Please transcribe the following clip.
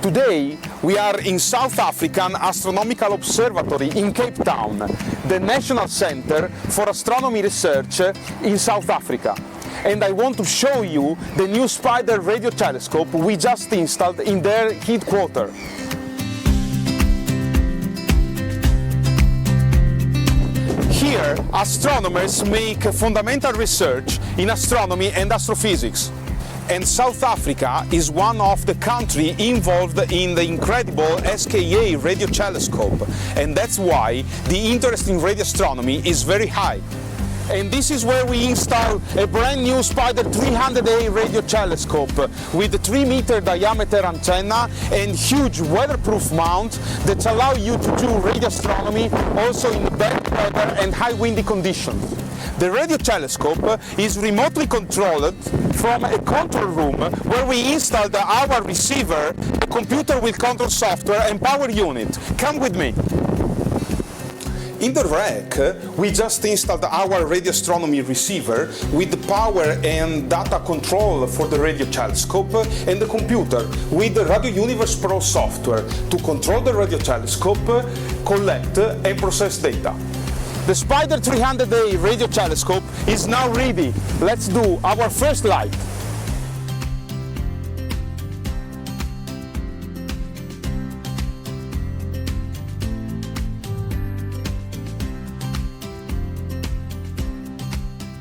Today we are in South African Astronomical Observatory in Cape Town, the National Center for Astronomy Research in South Africa. And I want to show you the new Spider radio telescope we just installed in their headquarters. Here, astronomers make fundamental research in astronomy and astrophysics. And South Africa is one of the countries involved in the incredible SKA radio telescope, and that's why the interest in radio astronomy is very high. And this is where we install a brand new Spider 300A radio telescope with a 3-meter diameter antenna and huge weatherproof mount that allow you to do radio astronomy also in bad weather and high windy conditions. The radio telescope is remotely controlled from a control room where we installed our receiver, a computer with control software and power unit. Come with me. In the rack, we just installed our radio astronomy receiver with the power and data control for the radio telescope and the computer with the Radio Universe Pro software to control the radio telescope, collect and process data. The Spider 300A radio telescope is now ready. Let's do our first light.